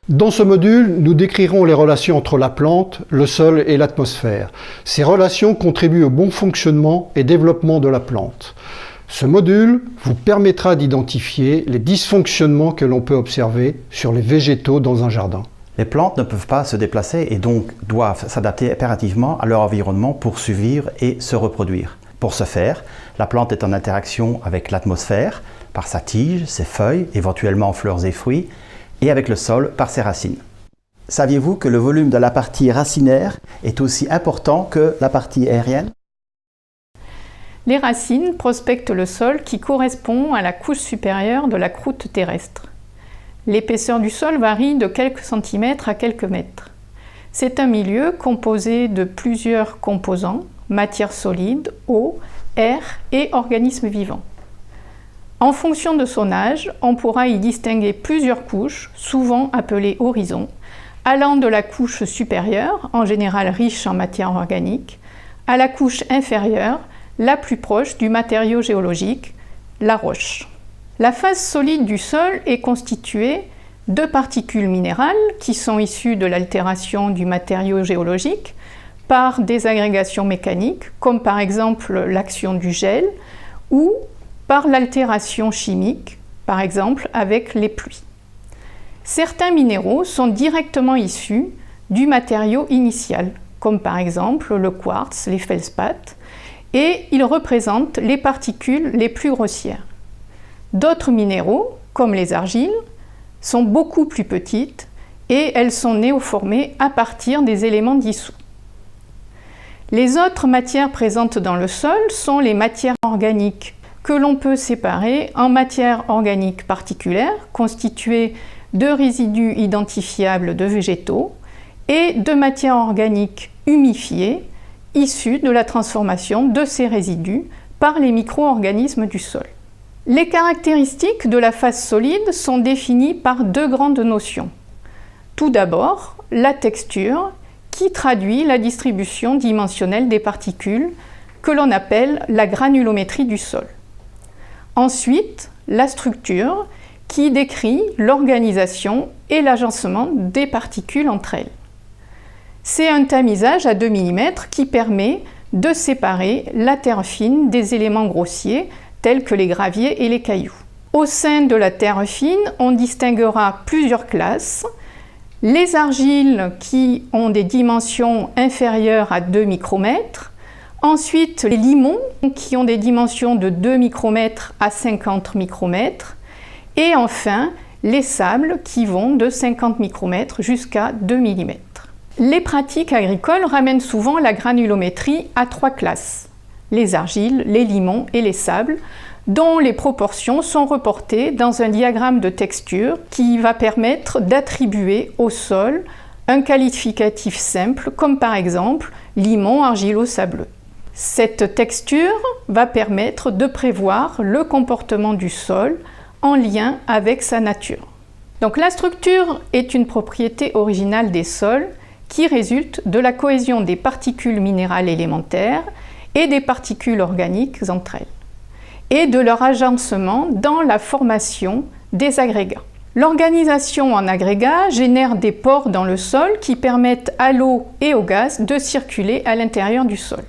Dans ce module, nous décrirons les relations entre la plante, le sol et l'atmosphère. Ces relations contribuent au bon fonctionnement et développement de la plante. Ce module vous permettra d'identifier les dysfonctionnements que l'on peut observer sur les végétaux dans un jardin. Les plantes ne peuvent pas se déplacer et donc doivent s'adapter impérativement à leur environnement pour survivre et se reproduire. Pour ce faire, la plante est en interaction avec l'atmosphère par sa tige, ses feuilles, éventuellement fleurs et fruits, et avec le sol par ses racines. Saviez-vous que le volume de la partie racinaire est aussi important que la partie aérienne? Les racines prospectent le sol qui correspond à la couche supérieure de la croûte terrestre. L'épaisseur du sol varie de quelques centimètres à quelques mètres. C'est un milieu composé de plusieurs composants, matière solide, eau, air et organismes vivants. En fonction de son âge, on pourra y distinguer plusieurs couches, souvent appelées horizons, allant de la couche supérieure, en général riche en matière organique, à la couche inférieure, la plus proche du matériau géologique, la roche. La phase solide du sol est constituée de particules minérales qui sont issues de l'altération du matériau géologique par des agrégations mécaniques, comme par exemple l'action du gel, ou par l'altération chimique, par exemple avec les pluies. Certains minéraux sont directement issus du matériau initial, comme par exemple le quartz, les feldspaths, et ils représentent les particules les plus grossières. D'autres minéraux, comme les argiles, sont beaucoup plus petites et elles sont néoformées à partir des éléments dissous. Les autres matières présentes dans le sol sont les matières organiques, que l'on peut séparer en matières organiques particulières, constituées de résidus identifiables de végétaux, et de matières organiques humifiées, issues de la transformation de ces résidus par les micro-organismes du sol. Les caractéristiques de la phase solide sont définies par deux grandes notions. Tout d'abord, la texture, qui traduit la distribution dimensionnelle des particules, que l'on appelle la granulométrie du sol. Ensuite, la structure, qui décrit l'organisation et l'agencement des particules entre elles. C'est un tamisage à 2 mm qui permet de séparer la terre fine des éléments grossiers, tels que les graviers et les cailloux. Au sein de la terre fine, on distinguera plusieurs classes. Les argiles qui ont des dimensions inférieures à 2 micromètres, ensuite les limons qui ont des dimensions de 2 micromètres à 50 micromètres, et enfin les sables qui vont de 50 micromètres jusqu'à 2 mm. Les pratiques agricoles ramènent souvent la granulométrie à 3 classes, les argiles, les limons et les sables, dont les proportions sont reportées dans un diagramme de texture qui va permettre d'attribuer au sol un qualificatif simple, comme par exemple limon argilo-sableux. Cette texture va permettre de prévoir le comportement du sol en lien avec sa nature. Donc la structure est une propriété originale des sols qui résulte de la cohésion des particules minérales élémentaires et des particules organiques entre elles, et de leur agencement dans la formation des agrégats. L'organisation en agrégats génère des pores dans le sol qui permettent à l'eau et au gaz de circuler à l'intérieur du sol.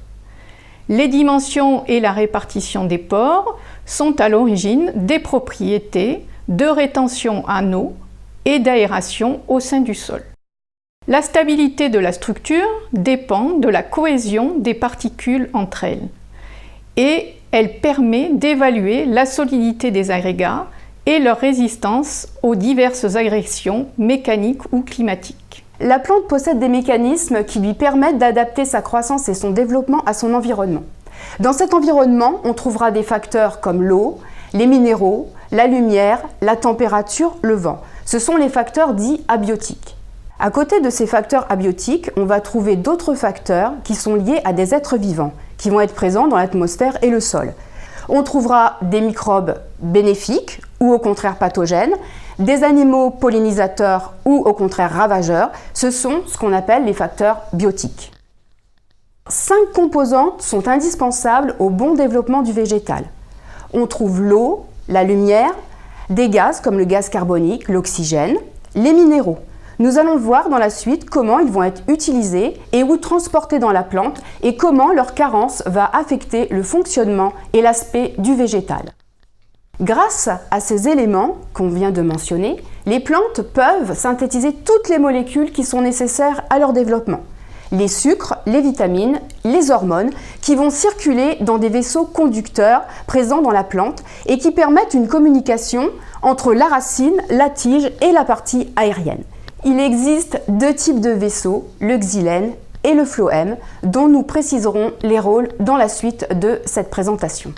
Les dimensions et la répartition des pores sont à l'origine des propriétés de rétention en eau et d'aération au sein du sol. La stabilité de la structure dépend de la cohésion des particules entre elles et elle permet d'évaluer la solidité des agrégats et leur résistance aux diverses agressions mécaniques ou climatiques. La plante possède des mécanismes qui lui permettent d'adapter sa croissance et son développement à son environnement. Dans cet environnement, on trouvera des facteurs comme l'eau, les minéraux, la lumière, la température, le vent. Ce sont les facteurs dits abiotiques. À côté de ces facteurs abiotiques, on va trouver d'autres facteurs qui sont liés à des êtres vivants, qui vont être présents dans l'atmosphère et le sol. On trouvera des microbes bénéfiques ou au contraire pathogènes, des animaux pollinisateurs ou au contraire ravageurs. Ce sont ce qu'on appelle les facteurs biotiques. 5 composantes sont indispensables au bon développement du végétal. On trouve l'eau, la lumière, des gaz comme le gaz carbonique, l'oxygène, les minéraux. Nous allons voir dans la suite comment ils vont être utilisés et où transportés dans la plante et comment leur carence va affecter le fonctionnement et l'aspect du végétal. Grâce à ces éléments qu'on vient de mentionner, les plantes peuvent synthétiser toutes les molécules qui sont nécessaires à leur développement. Les sucres, les vitamines, les hormones qui vont circuler dans des vaisseaux conducteurs présents dans la plante et qui permettent une communication entre la racine, la tige et la partie aérienne. Il existe deux types de vaisseaux, le xylème et le phloème, dont nous préciserons les rôles dans la suite de cette présentation.